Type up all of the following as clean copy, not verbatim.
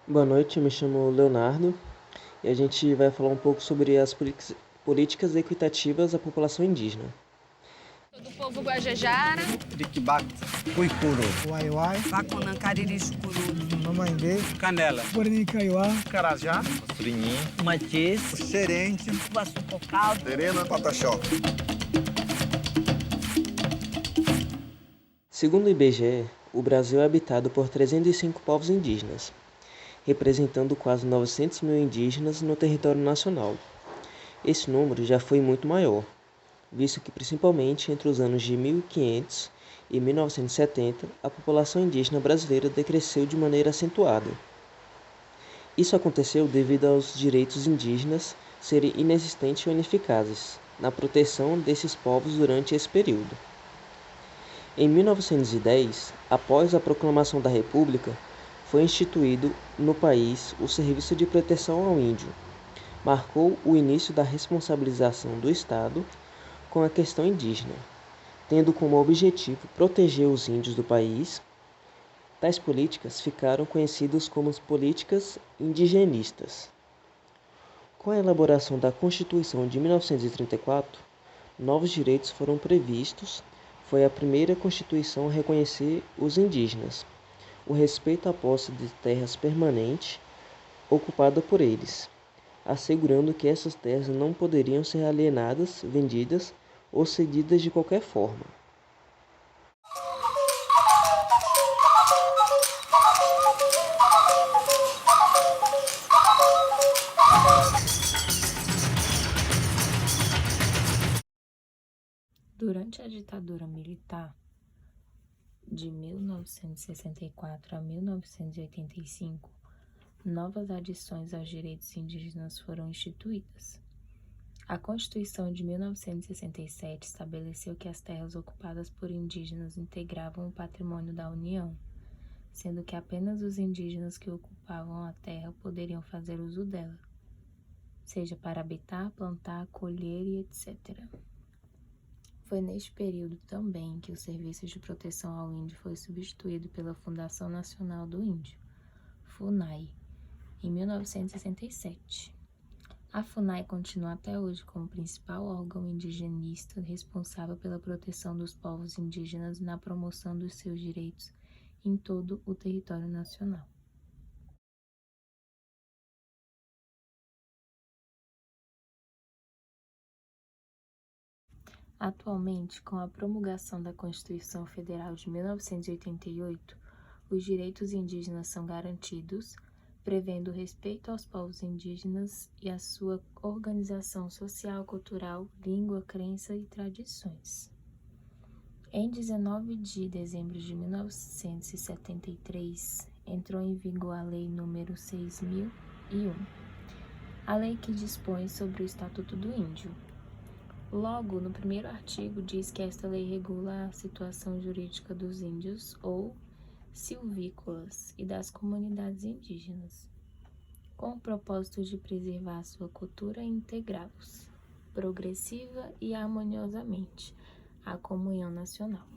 Boa noite, eu me chamo Leonardo e a gente vai falar um pouco sobre as políticas equitativas à população indígena. Do povo Guajajara, Tiquibacta, Cuicuru, Uai-uai, Vacunã, Cariri, Chucuru, Mamãe, Canela, Guarani Kaiowá, Carajá, Surinhim, Matiz, Xerente, Guaçupocal, Serena, Pataxó. Segundo o IBGE, o Brasil é habitado por 305 povos indígenas, representando quase 900 mil indígenas no território nacional. Esse número já foi muito maior, visto que principalmente entre os anos de 1500 e 1970 a população indígena brasileira decresceu de maneira acentuada. Isso aconteceu devido aos direitos indígenas serem inexistentes ou ineficazes na proteção desses povos durante esse período. Em 1910, após a proclamação da República, foi instituído no país o Serviço de Proteção ao Índio. Marcou o início da responsabilização do Estado com a questão indígena, tendo como objetivo proteger os índios do país. Tais políticas ficaram conhecidas como políticas indigenistas. Com a elaboração da Constituição de 1934, novos direitos foram previstos. Foi a primeira Constituição a reconhecer os indígenas, o respeito à posse de terras permanente ocupada por eles, assegurando que essas terras não poderiam ser alienadas, vendidas ou cedidas de qualquer forma. Durante a ditadura militar de 1964 a 1985, novas adições aos direitos indígenas foram instituídas. A Constituição de 1967 estabeleceu que as terras ocupadas por indígenas integravam o patrimônio da União, sendo que apenas os indígenas que ocupavam a terra poderiam fazer uso dela, seja para habitar, plantar, colher e etc. Foi neste período também que o Serviço de Proteção ao Índio foi substituído pela Fundação Nacional do Índio, FUNAI, em 1967. A FUNAI continua até hoje como principal órgão indigenista responsável pela proteção dos povos indígenas e na promoção dos seus direitos em todo o território nacional. Atualmente, com a promulgação da Constituição Federal de 1988, os direitos indígenas são garantidos, prevendo o respeito aos povos indígenas e a sua organização social, cultural, língua, crença e tradições. Em 19 de dezembro de 1973, entrou em vigor a Lei nº 6.001, a lei que dispõe sobre o Estatuto do Índio. Logo, no primeiro artigo, diz que esta lei regula a situação jurídica dos índios ou silvícolas e das comunidades indígenas, com o propósito de preservar sua cultura e integrá-los, progressiva e harmoniosamente, à comunhão nacional.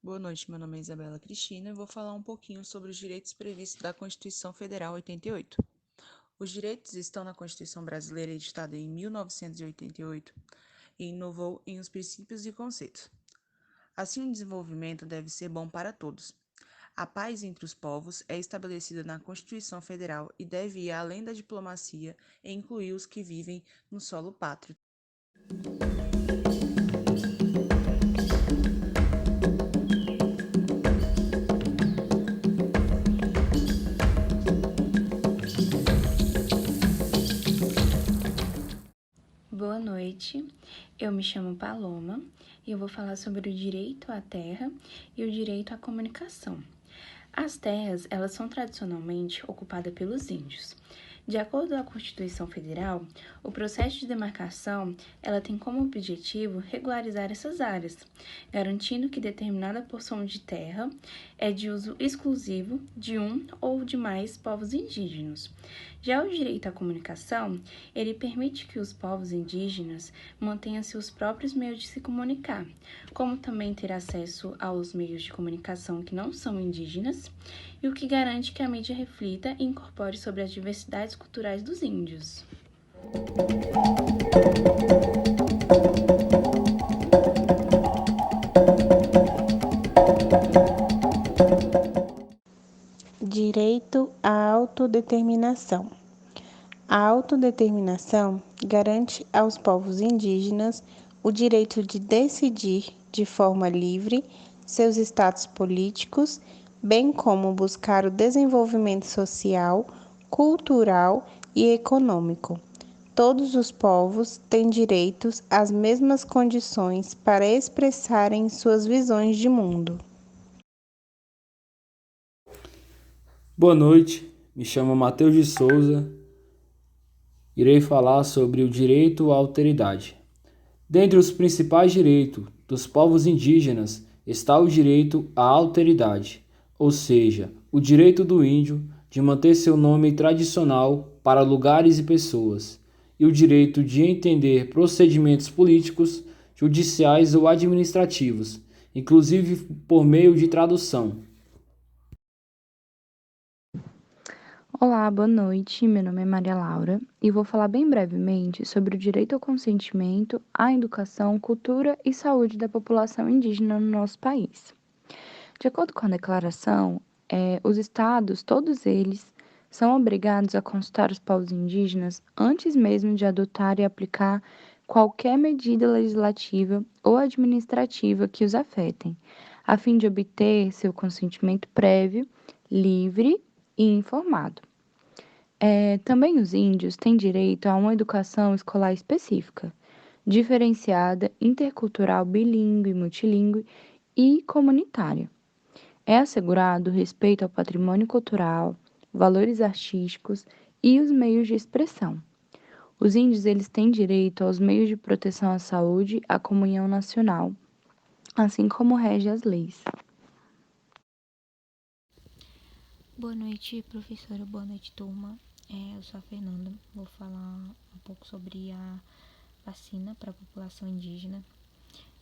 Boa noite, meu nome é Isabela Cristina e vou falar um pouquinho sobre os direitos previstos da Constituição Federal 88. Os direitos estão na Constituição Brasileira, editada em 1988, e inovou em os princípios e conceitos. Assim, o desenvolvimento deve ser bom para todos. A paz entre os povos é estabelecida na Constituição Federal e deve ir além da diplomacia e incluir os que vivem no solo pátrio. Boa noite, eu me chamo Paloma e eu vou falar sobre o direito à terra e o direito à comunicação. As terras, elas são tradicionalmente ocupadas pelos índios. De acordo com a Constituição Federal, o processo de demarcação ela tem como objetivo regularizar essas áreas, garantindo que determinada porção de terra é de uso exclusivo de um ou de mais povos indígenas. Já o direito à comunicação, ele permite que os povos indígenas mantenham seus próprios meios de se comunicar, como também ter acesso aos meios de comunicação que não são indígenas, e o que garante que a mídia reflita e incorpore sobre as diversidades culturais dos índios. Direito à autodeterminação. A autodeterminação garante aos povos indígenas o direito de decidir de forma livre seus status políticos, bem como buscar o desenvolvimento social, cultural e econômico. Todos os povos têm direitos às mesmas condições para expressarem suas visões de mundo. Boa noite, me chamo Matheus de Souza. Irei falar sobre o direito à alteridade. Dentre os principais direitos dos povos indígenas está o direito à alteridade, ou seja, o direito do índio de manter seu nome tradicional para lugares e pessoas, e o direito de entender procedimentos políticos, judiciais ou administrativos, inclusive por meio de tradução. Olá, boa noite. Meu nome é Maria Laura e vou falar bem brevemente sobre o direito ao consentimento, à educação, cultura e saúde da população indígena no nosso país. De acordo com a declaração, os estados, todos eles, são obrigados a consultar os povos indígenas antes mesmo de adotar e aplicar qualquer medida legislativa ou administrativa que os afetem, a fim de obter seu consentimento prévio, livre e informado. Também os índios têm direito a uma educação escolar específica, diferenciada, intercultural, bilíngue, multilíngue e comunitária. É assegurado o respeito ao patrimônio cultural, valores artísticos e os meios de expressão. Os índios eles têm direito aos meios de proteção à saúde, à comunhão nacional, assim como rege as leis. Boa noite, professora. Boa noite, turma. Eu sou a Fernanda. Vou falar um pouco sobre a vacina para a população indígena.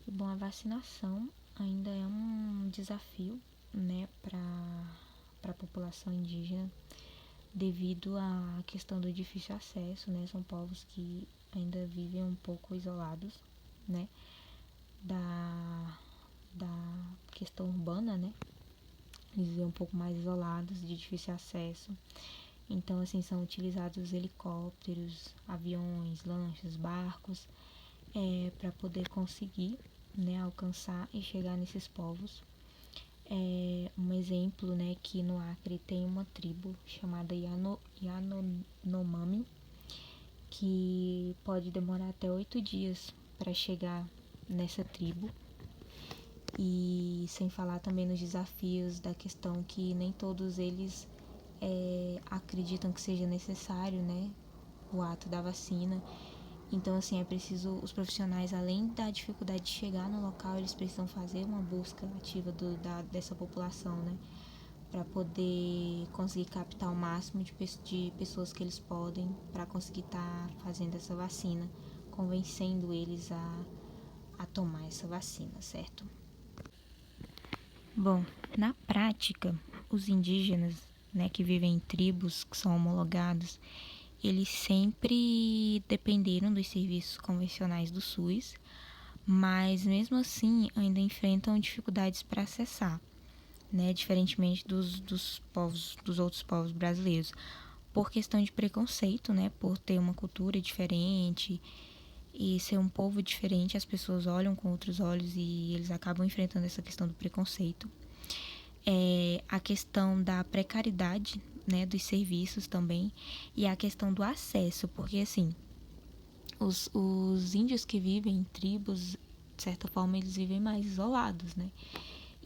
E, bom, a vacinação ainda é um desafio, né, para a população indígena, devido à questão do difícil acesso, né? São povos que ainda vivem um pouco isolados, né, da questão urbana, né? Eles vivem um pouco mais isolados, de difícil acesso. Então, assim, são utilizados helicópteros, aviões, lanchas, barcos, para poder conseguir, né, alcançar e chegar nesses povos. Um exemplo, né, que no Acre tem uma tribo chamada Yanomami, que pode demorar até 8 dias para chegar nessa tribo. E sem falar também nos desafios da questão que nem todos eles acreditam que seja necessário, né, o ato da vacina. Então, assim, é preciso, os profissionais, além da dificuldade de chegar no local, eles precisam fazer uma busca ativa dessa população, né, para poder conseguir captar o máximo de pessoas que eles podem para conseguir estar fazendo essa vacina, convencendo eles a tomar essa vacina, certo? Bom, na prática, os indígenas, né, que vivem em tribos que são homologados, eles sempre dependeram dos serviços convencionais do SUS, mas mesmo assim ainda enfrentam dificuldades para acessar, né, diferentemente dos outros povos brasileiros, por questão de preconceito, né, por ter uma cultura diferente e ser um povo diferente, as pessoas olham com outros olhos e eles acabam enfrentando essa questão do preconceito. A questão da precariedade, né, dos serviços também, e a questão do acesso, porque assim, os índios que vivem em tribos, de certa forma, eles vivem mais isolados, né?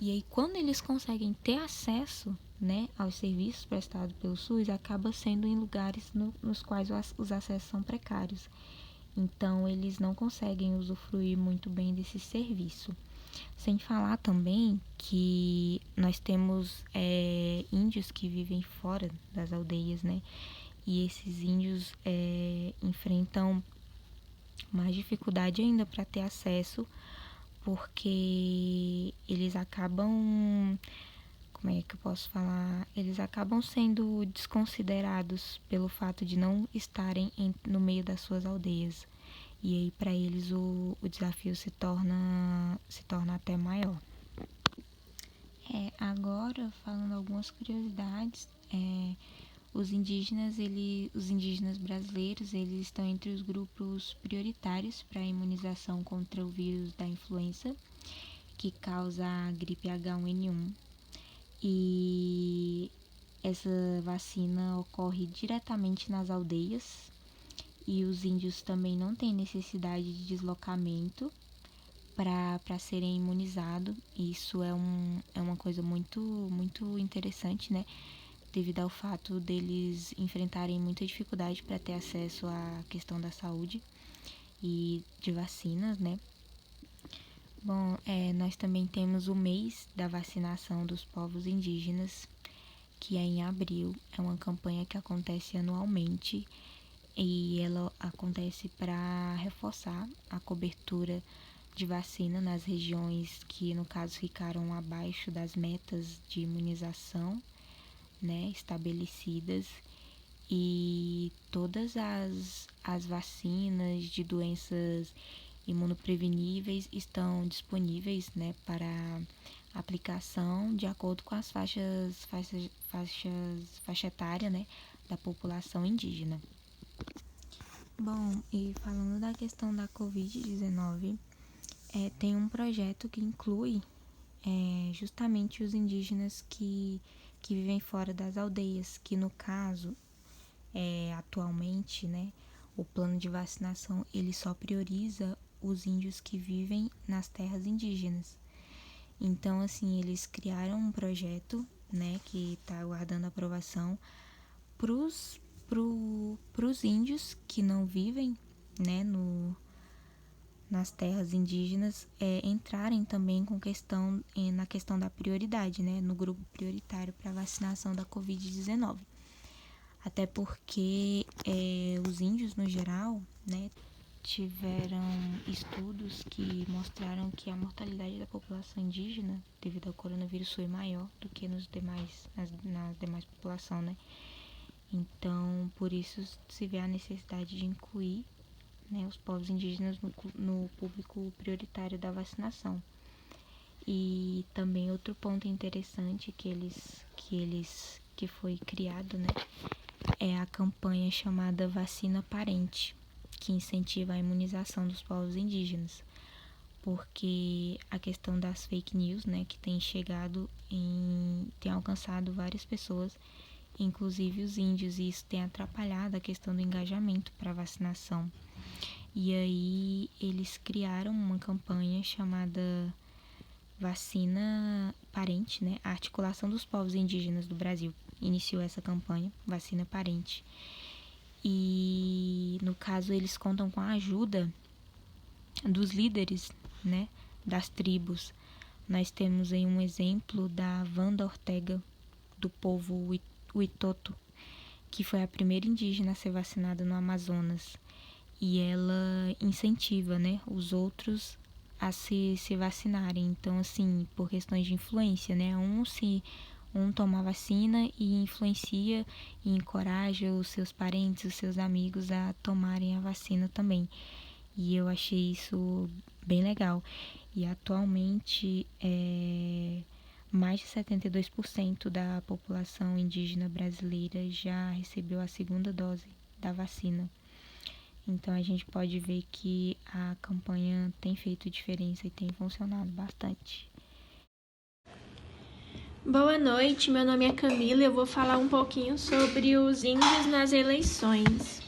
E aí, quando eles conseguem ter acesso, né, aos serviços prestados pelo SUS acaba sendo em lugares nos quais os acessos são precários. Então, eles não conseguem usufruir muito bem desse serviço. Sem falar também que nós temos índios que vivem fora das aldeias, né? E esses índios enfrentam mais dificuldade ainda para ter acesso, porque eles acabam, como é que eu posso falar? Eles acabam sendo desconsiderados pelo fato de não estarem no meio das suas aldeias. E aí, para eles, o desafio se torna até maior. Agora, falando algumas curiosidades, os indígenas brasileiros, eles estão entre os grupos prioritários para a imunização contra o vírus da influenza, que causa a gripe H1N1. E essa vacina ocorre diretamente nas aldeias, e os índios também não têm necessidade de deslocamento para serem imunizados. Isso é uma coisa muito, muito interessante, né? Devido ao fato deles enfrentarem muita dificuldade para ter acesso à questão da saúde e de vacinas, né? Bom, nós também temos o mês da vacinação dos povos indígenas, que é em abril. É uma campanha que acontece anualmente e ela acontece para reforçar a cobertura de vacina nas regiões que, no caso, ficaram abaixo das metas de imunização, né, estabelecidas, e todas as vacinas de doenças imunopreveníveis estão disponíveis, né, para aplicação de acordo com as faixa etária, né, da população indígena. Bom, e falando da questão da Covid-19, tem um projeto que inclui justamente os indígenas que vivem fora das aldeias, que no caso, atualmente, né, o plano de vacinação ele só prioriza os índios que vivem nas terras indígenas. Então, assim, eles criaram um projeto, né, que está aguardando aprovação pros índios que não vivem, né, nas terras indígenas, entrarem também na questão da prioridade, né, no grupo prioritário para vacinação da Covid-19. Até porque os índios, no geral, né, tiveram estudos que mostraram que a mortalidade da população indígena devido ao coronavírus foi maior do que na demais população, né? Então, por isso se vê a necessidade de incluir, né, os povos indígenas no público prioritário da vacinação. E também outro ponto interessante que foi criado, né, é a campanha chamada Vacina Parente, que incentiva a imunização dos povos indígenas, porque a questão das fake news, né, que tem alcançado várias pessoas, inclusive os índios, e isso tem atrapalhado a questão do engajamento para a vacinação. E aí eles criaram uma campanha chamada Vacina Parente, né? A Articulação dos Povos Indígenas do Brasil iniciou essa campanha, Vacina Parente. E, no caso, eles contam com a ajuda dos líderes, né, das tribos. Nós temos aí um exemplo da Wanda Ortega, do povo Witoto, que foi a primeira indígena a ser vacinada no Amazonas. E ela incentiva, né, os outros a se vacinarem. Então, assim, por questões de influência, né, um toma a vacina e influencia e encoraja os seus parentes, os seus amigos a tomarem a vacina também. E eu achei isso bem legal. E atualmente, mais de 72% da população indígena brasileira já recebeu a segunda dose da vacina. Então, a gente pode ver que a campanha tem feito diferença e tem funcionado bastante. Boa noite, meu nome é Camila e eu vou falar um pouquinho sobre os índios nas eleições.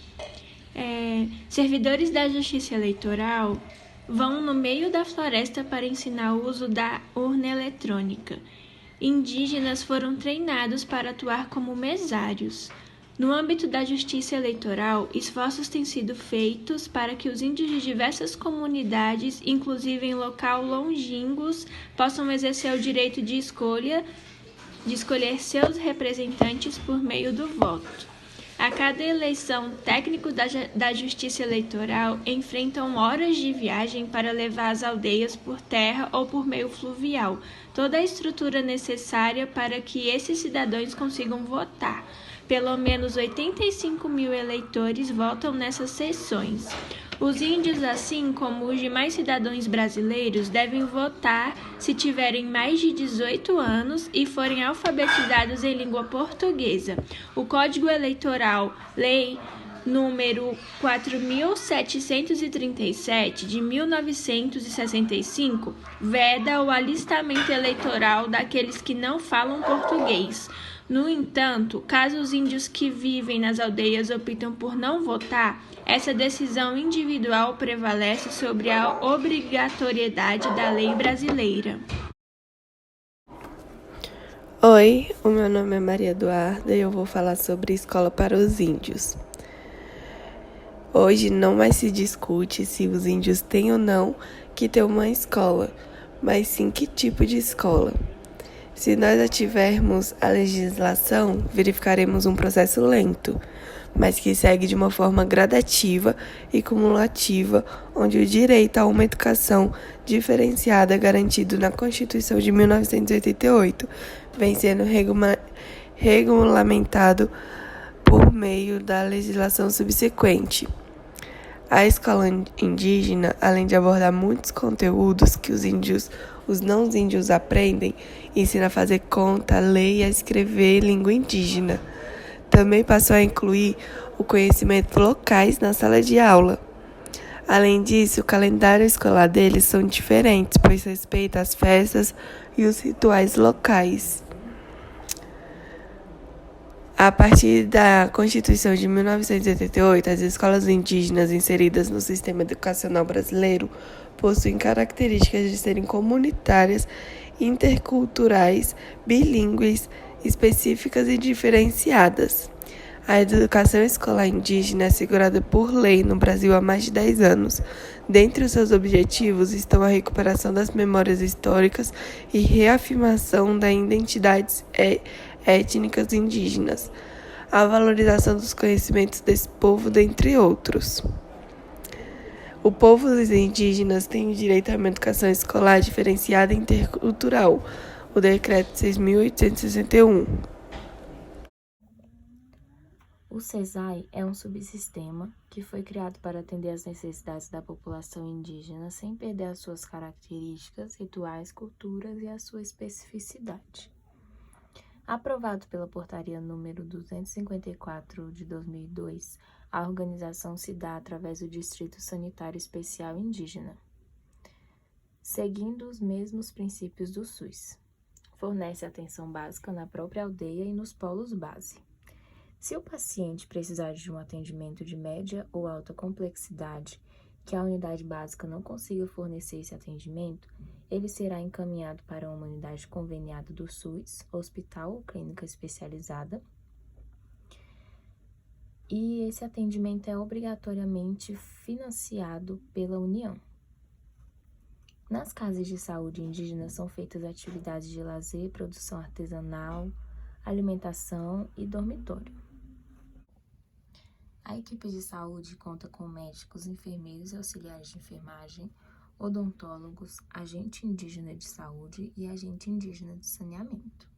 Servidores da Justiça Eleitoral vão no meio da floresta para ensinar o uso da urna eletrônica. indígenas foram treinados para atuar como mesários. No âmbito da justiça eleitoral, esforços têm sido feitos para que os índios de diversas comunidades, inclusive em local longínquos, possam exercer o direito de escolher seus representantes por meio do voto. A cada eleição, técnicos da Justiça Eleitoral enfrentam horas de viagem para levar as aldeias por terra ou por meio fluvial, toda a estrutura necessária para que esses cidadãos consigam votar. Pelo menos 85 mil eleitores votam nessas sessões. Os índios, assim como os demais cidadãos brasileiros, devem votar se tiverem mais de 18 anos e forem alfabetizados em língua portuguesa. O Código Eleitoral, Lei número 4.737, de 1965, veda o alistamento eleitoral daqueles que não falam português. No entanto, caso os índios que vivem nas aldeias optam por não votar, essa decisão individual prevalece sobre a obrigatoriedade da lei brasileira. Oi, o meu nome é Maria Eduarda e eu vou falar sobre escola para os índios. Hoje não mais se discute se os índios têm ou não que ter uma escola, mas sim que tipo de escola. Se nós ativermos a legislação, verificaremos um processo lento, mas que segue de uma forma gradativa e cumulativa, onde o direito a uma educação diferenciada garantido na Constituição de 1988 vem sendo regulamentado por meio da legislação subsequente. A escola indígena, além de abordar muitos conteúdos que os não índios aprendem, ensina a fazer conta, ler e a escrever língua indígena. Também passou a incluir o conhecimento locais na sala de aula. Além disso, o calendário escolar deles são diferentes, pois respeita as festas e os rituais locais. A partir da Constituição de 1988, as escolas indígenas inseridas no sistema educacional brasileiro possuem características de serem comunitárias, interculturais, bilíngues, específicas e diferenciadas. A educação escolar indígena é assegurada por lei no Brasil há mais de 10 anos. Dentre os seus objetivos estão a recuperação das memórias históricas e reafirmação das identidades étnicas indígenas, a valorização dos conhecimentos desse povo, dentre outros. O povo dos indígenas tem o direito a uma educação escolar diferenciada e intercultural, o Decreto 6.861. O CESAI é um subsistema que foi criado para atender às necessidades da população indígena sem perder as suas características, rituais, culturas e a sua especificidade. Aprovado pela Portaria número 254 de 2002, a organização se dá através do Distrito Sanitário Especial Indígena, seguindo os mesmos princípios do SUS. Fornece atenção básica na própria aldeia e nos polos base. Se o paciente precisar de um atendimento de média ou alta complexidade, que a unidade básica não consiga fornecer esse atendimento, ele será encaminhado para uma unidade conveniada do SUS, hospital ou clínica especializada, e esse atendimento é obrigatoriamente financiado pela União. Nas casas de saúde indígenas são feitas atividades de lazer, produção artesanal, alimentação e dormitório. A equipe de saúde conta com médicos, enfermeiros e auxiliares de enfermagem, odontólogos, agente indígena de saúde e agente indígena de saneamento.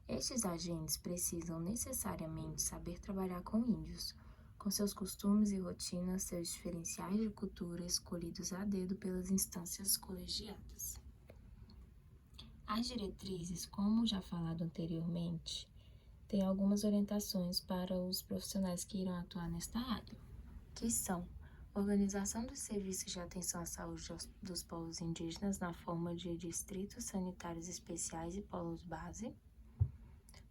Estes agentes precisam necessariamente saber trabalhar com índios, com seus costumes e rotinas, seus diferenciais de cultura escolhidos a dedo pelas instâncias colegiadas. As diretrizes, como já falado anteriormente, têm algumas orientações para os profissionais que irão atuar nesta área, que são organização dos serviços de atenção à saúde dos povos indígenas na forma de distritos sanitários especiais e polos base,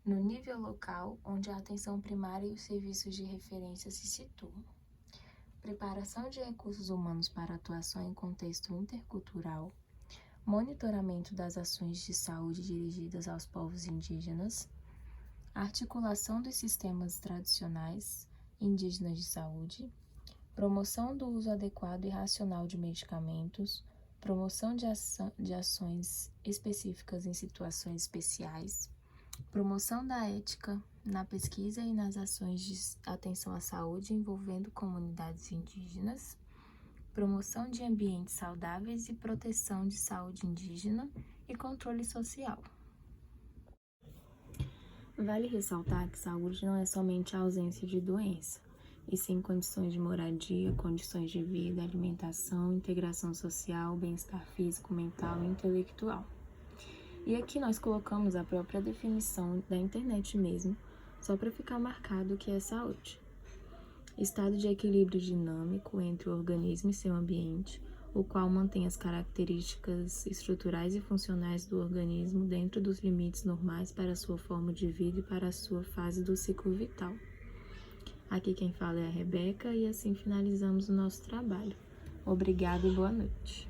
no nível local, onde a atenção primária e os serviços de referência se situam. Preparação de recursos humanos para atuação em contexto intercultural, monitoramento das ações de saúde dirigidas aos povos indígenas, articulação dos sistemas tradicionais indígenas de saúde, promoção do uso adequado e racional de medicamentos, promoção de ações específicas em situações especiais, promoção da ética na pesquisa e nas ações de atenção à saúde envolvendo comunidades indígenas, promoção de ambientes saudáveis e proteção de saúde indígena e controle social. Vale ressaltar que saúde não é somente a ausência de doença, e sim condições de moradia, condições de vida, alimentação, integração social, bem-estar físico, mental e intelectual. E aqui nós colocamos a própria definição da internet mesmo, só para ficar marcado o que é saúde. Estado de equilíbrio dinâmico entre o organismo e seu ambiente, o qual mantém as características estruturais e funcionais do organismo dentro dos limites normais para a sua forma de vida e para a sua fase do ciclo vital. Aqui quem fala é a Rebeca e assim finalizamos o nosso trabalho. Obrigada e boa noite.